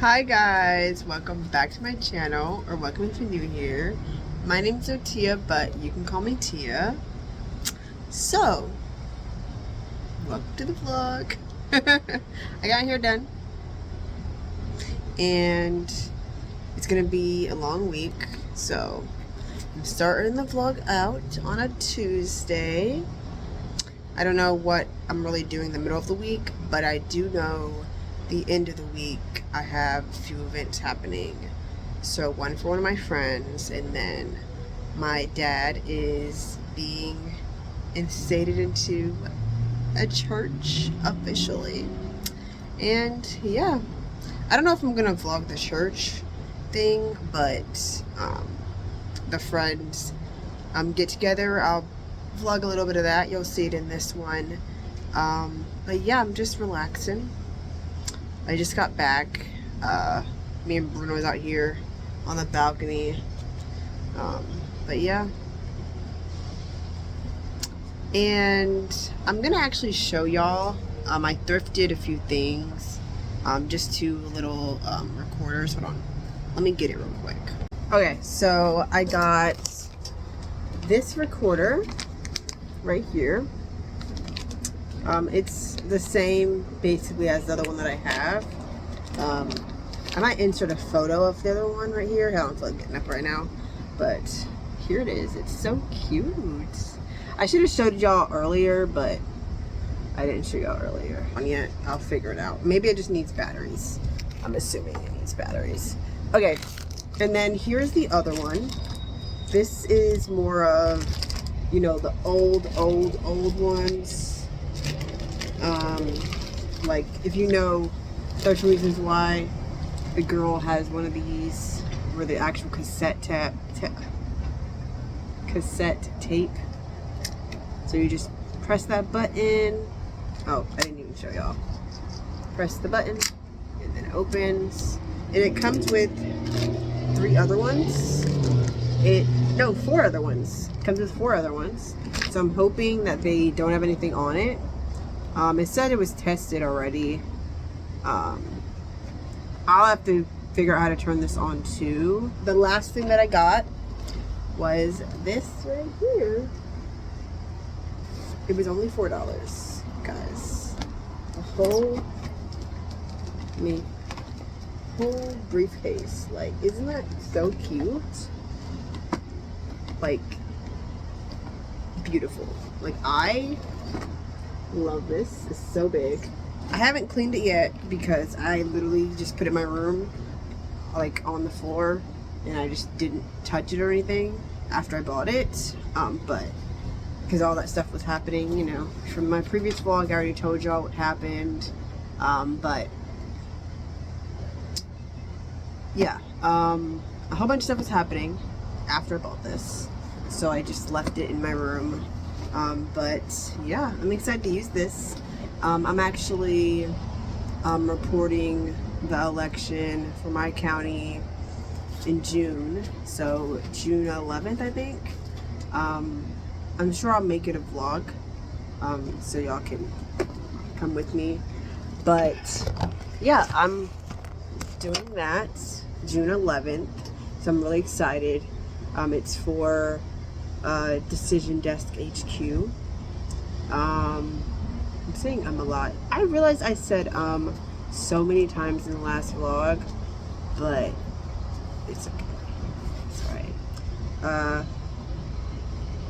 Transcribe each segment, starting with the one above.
Hi guys, welcome back to my channel, or welcome if you're new here. My name's Tia, but you can call me Tia. So, welcome to the vlog. I got hair done, and it's gonna be a long week, so I'm starting the vlog out on a Tuesday. I don't know what I'm really doing in the middle of the week, but I do know the end of the week I have a few events happening. So one for one of my friends, and then my dad is being instated into a church officially. And yeah, I don't know if I'm gonna vlog the church thing, but the friends get together, I'll vlog a little bit of that. You'll see it in this one. But yeah, I'm just relaxing. I just got back. Me and Bruno was out here on the balcony. But yeah. And I'm gonna actually show y'all. I thrifted a few things. Just two little recorders. Hold on. Let me get it real quick. Okay, so I got this recorder right here. It's the same basically as the other one that I have. I might insert a photo of the other one right here. I don't feel like getting up right now, but here it is. It's so cute. I should have showed y'all earlier, but I didn't show y'all earlier. Yet I'll figure it out. Maybe it just needs batteries. I'm assuming it needs batteries. Okay, and then here's the other one. This is more of, you know, the old ones. Like if you know 13 Reasons Why, the girl has one of these where the actual cassette tape. So you just press that button. Oh, I didn't even show y'all. Press the button and then it opens. And it comes with four other ones. It comes with 4 other ones. So I'm hoping that they don't have anything on it. It said it was tested already. I'll have to figure out how to turn this on too. The last thing that I got was this right here. It was only $4, guys. A whole briefcase. Like, isn't that so cute? Like, beautiful. Like, I love this. It's so big. I haven't cleaned it yet because I literally just put it in my room, like on the floor, and I just didn't touch it or anything after I bought it. But because all that stuff was happening, you know, from my previous vlog, I already told y'all what happened. But yeah, a whole bunch of stuff was happening after I bought this, so I just left it in my room. But yeah, I'm excited to use this. I'm actually reporting the election for my county in June, so June 11th, I think. I'm sure I'll make it a vlog, so y'all can come with me. But yeah, I'm doing that June 11th, so I'm really excited. It's for Decision Desk HQ. I'm saying a lot. I realized I said so many times in the last vlog, but it's okay. It's alright.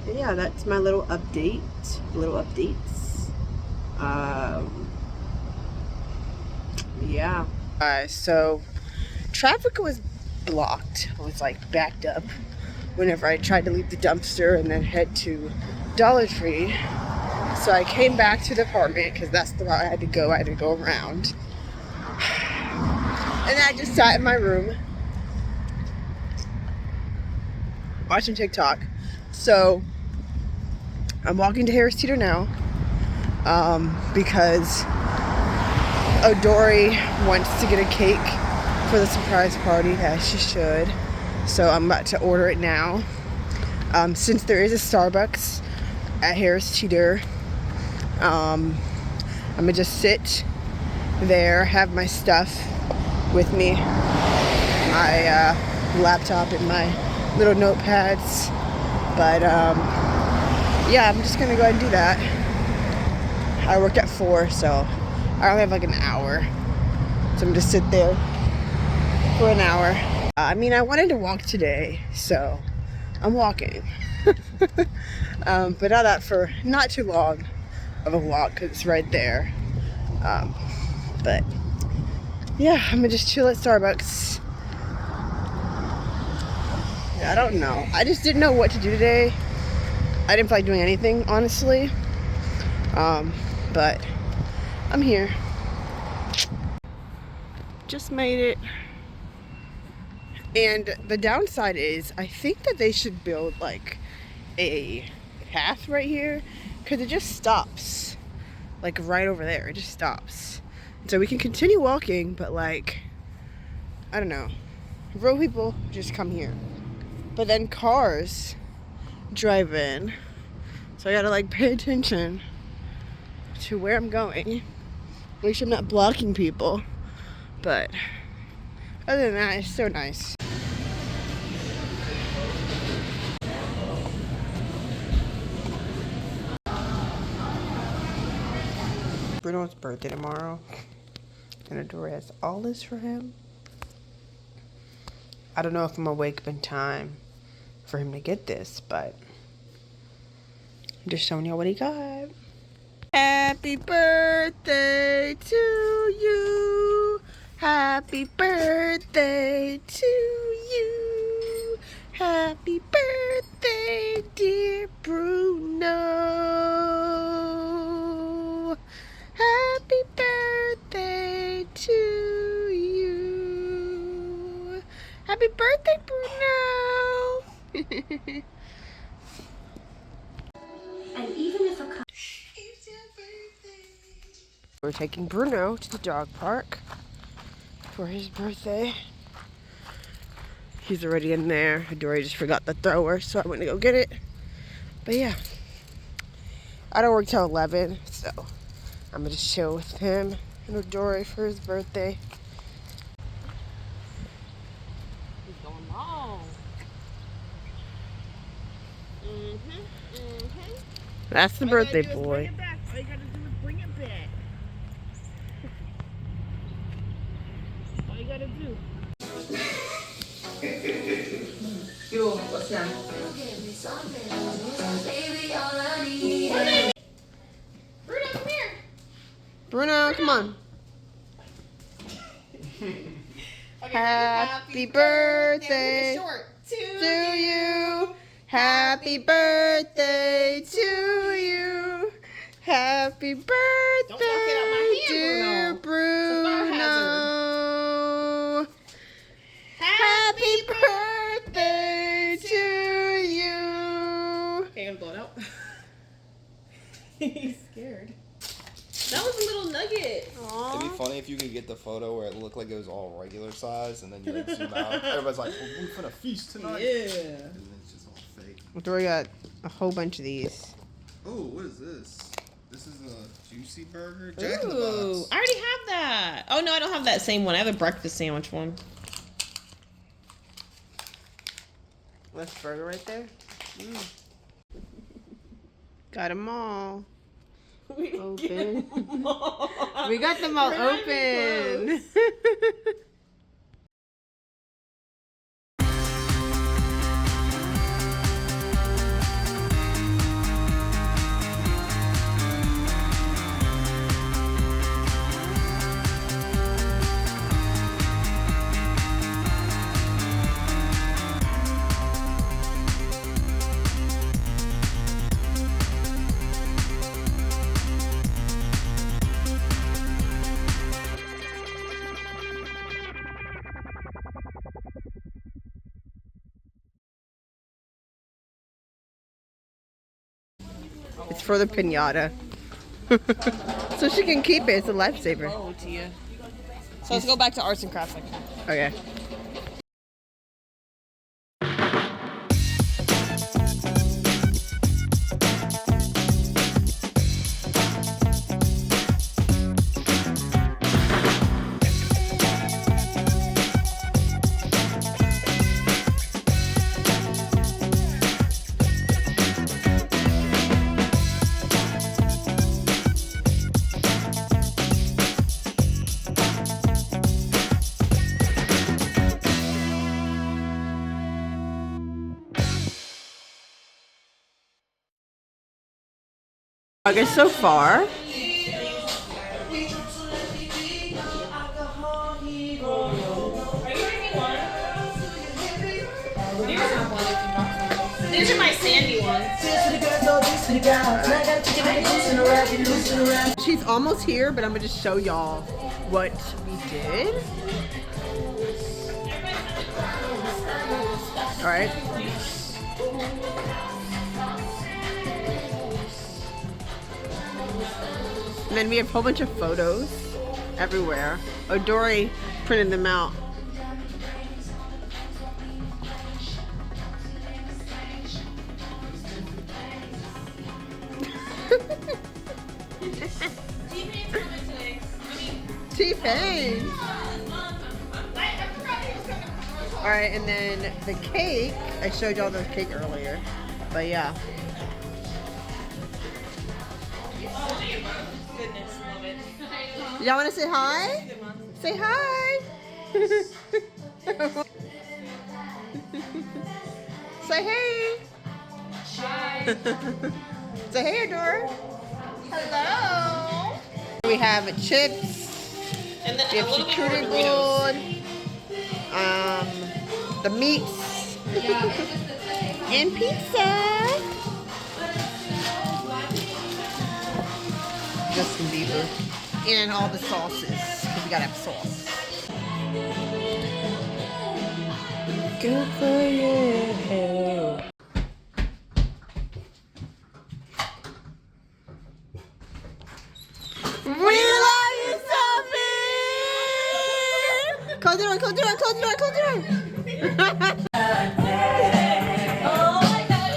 But yeah, that's my little updates. Yeah. So traffic was blocked. It was like backed up whenever I tried to leave the dumpster and then head to Dollar Tree. So I came back to the apartment because that's the route I had to go. I had to go around. And then I just sat in my room watching TikTok. So I'm walking to Harris Teeter now because Odori wants to get a cake for the surprise party, as she should. So I'm about to order it now. Since there is a Starbucks at Harris Teeter, I'm gonna just sit there, have my stuff, with me. My laptop and my little notepads. But yeah, I'm just gonna go ahead and do that. I work at 4, so I only have like an hour. So I'm just sit there for an hour. I mean, I wanted to walk today, so I'm walking. But not that for not too long of a walk because it's right there. But yeah, I'm gonna just chill at Starbucks. I don't know. I just didn't know what to do today. I didn't feel like doing anything, honestly. But I'm here. Just made it. And the downside is, I think that they should build like a path right here, because it just stops. Like right over there, it just stops. So we can continue walking, but like, I don't know. Road people just come here. But then cars drive in. So I gotta like pay attention to where I'm going. Make sure I'm not blocking people. But other than that, it's so nice. Bruno's birthday tomorrow. And Adora has all this for him. I don't know if I'm awake in time for him to get this, but I'm just showing y'all what he got. Happy birthday to you. Happy birthday to you. Happy birthday, dear Bruno. Happy birthday to you. Happy birthday, Bruno. And even if a it's your birthday. We're taking Bruno to the dog park for his birthday. He's already in there. Dory just forgot the thrower, so I went to go get it. But yeah, I don't work till 11, so I'm gonna just chill with him and Dory for his birthday. He's going long. That's the birthday boy. All you gotta do is bring it back. All you gotta do. Yo, what's that? Bruno, come here. Bruno, come on. Okay, happy birthday to you. Happy birthday to you. Happy birthday, dear Bruno. Happy birthday to you. Okay, I'm blowing out. He's scared. That was a little nugget. Aww. It'd be funny if you could get the photo where it looked like it was all regular size, and then you like zoom out. Everybody's like, well, "We're finna feast tonight." Yeah. And then it's just all fake. We got a whole bunch of these. Oh, what is this? This is a juicy burger. Jack in the Box. I already have that. Oh no, I don't have that same one. I have a breakfast sandwich one. This burger right there. Got them all. Open. We got them all open. It's for the piñata. So she can keep it. It's a lifesaver. Oh, Tia. So let's go back to arts and crafts. Okay. Okay, so far. These are my sandy ones. She's almost here, but I'm gonna just show y'all what we did. All right. And then we have a whole bunch of photos everywhere. Oh, Dory printed them out. T-Pain. All right, and then the cake. I showed y'all the cake earlier, but yeah. Goodness, love it. Y'all want to say hi? Say hi. Say hey. Bye. Say hey, Adora. Hello. We have chips. And then We a have little bit more charcuterie Doritos. board. The meats. And pizza. Justin Bieber. And all the sauces. Because we gotta have sauce. Good for you. We love you, Sophie! Close the door, close the door, close the door, close the door! Oh my God.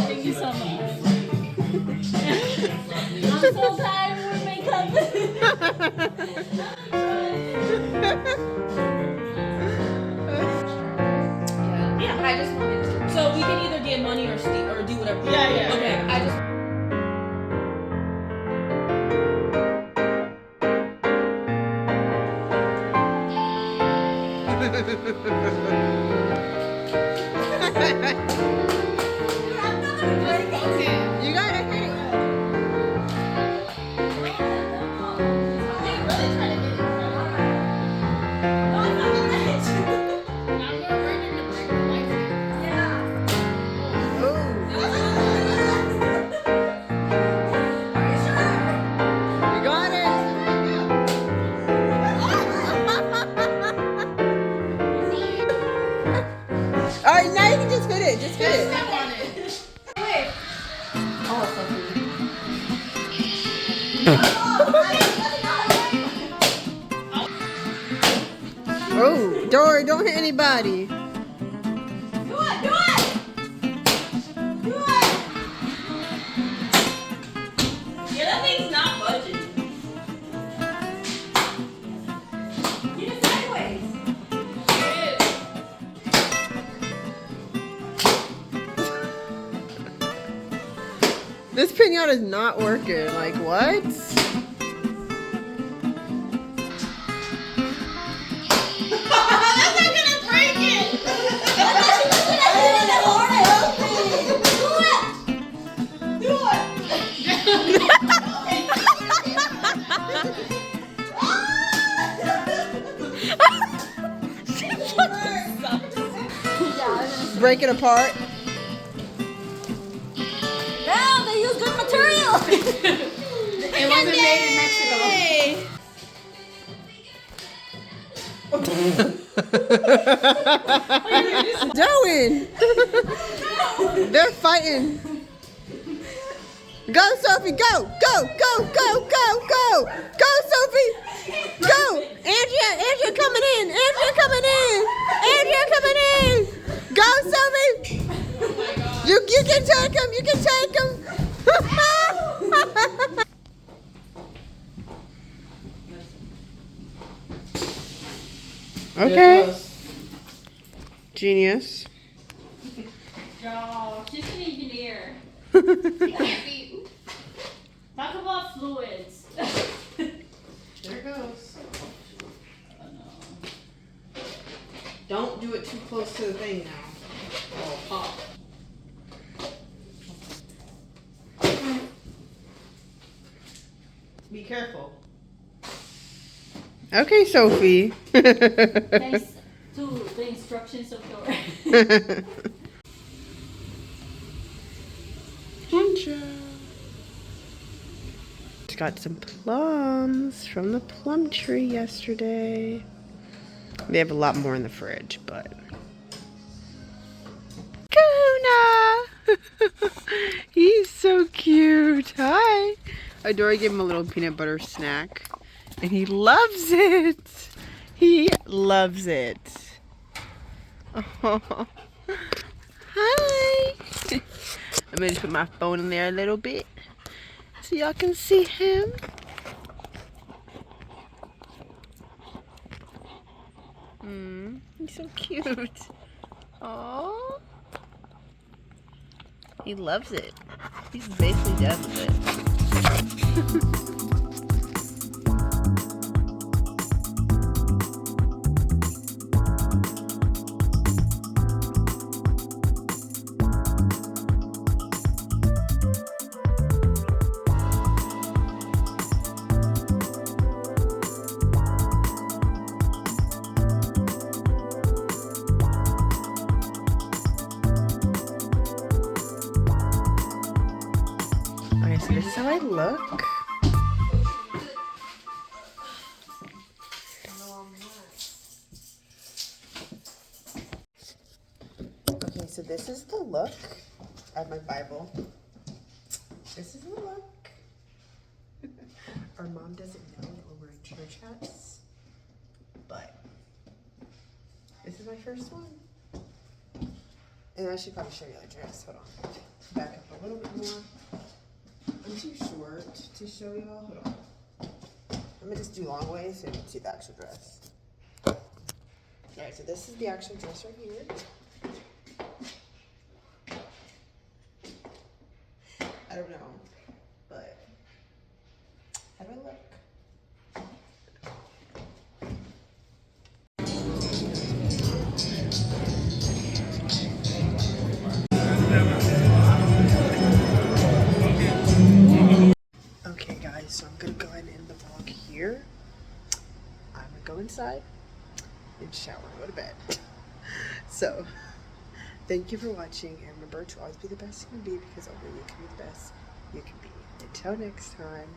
Thank you so much. I'm so tired of makeup. Yeah, I just wanted to. So we can either get money or do whatever. Yeah. Okay, I just. You got it. You got it. All right, now you can just hit it. Just hit it. Oh, Dory, don't hit anybody. Do it! Yeah, that thing's not budging. Get it sideways. It is. This pinata is not working. Like, what? That's not gonna break it! Do it! Break it apart. Wow, they use good material. It wasn't made in Mexico. Doing. They're fighting. Go, Sophie, go, go, go, go, go, go, go, Sophie, go. Andrea coming in. Andrea coming in. Go, Sophie. You can take him. You can take him. Okay. Genius. Y'all, she's an engineer. Talk about fluids. There it goes. Don't do it too close to the thing now. Oh, pop. Be careful. Okay, Sophie. Thanks to the instructions of your. Got some plums from the plum tree yesterday. They have a lot more in the fridge, but. Kuna! He's so cute. Hi. Adora gave him a little peanut butter snack, and he loves it. He loves it. Oh. Hi. I'm gonna just put my phone in there a little bit so y'all can see him. He's so cute. Aww. He loves it. He's basically done with it. Okay, so this is how I look. Okay, so this is the look. I have my Bible. This is the look. Our mom doesn't know that we're wearing church hats, but this is my first one. And I should probably show you the dress. Hold on. Back up a little bit more. I'm too short to show y'all. Hold on. I'm gonna just do long ways so you can see the actual dress. Alright, so this is the actual dress right here. I don't know, but how do I look? Okay guys, so I'm gonna go ahead and end the vlog here. I'm gonna go inside and shower and go to bed. So, thank you for watching, and remember to always be the best you can be, because only you can be the best you can be. Until next time.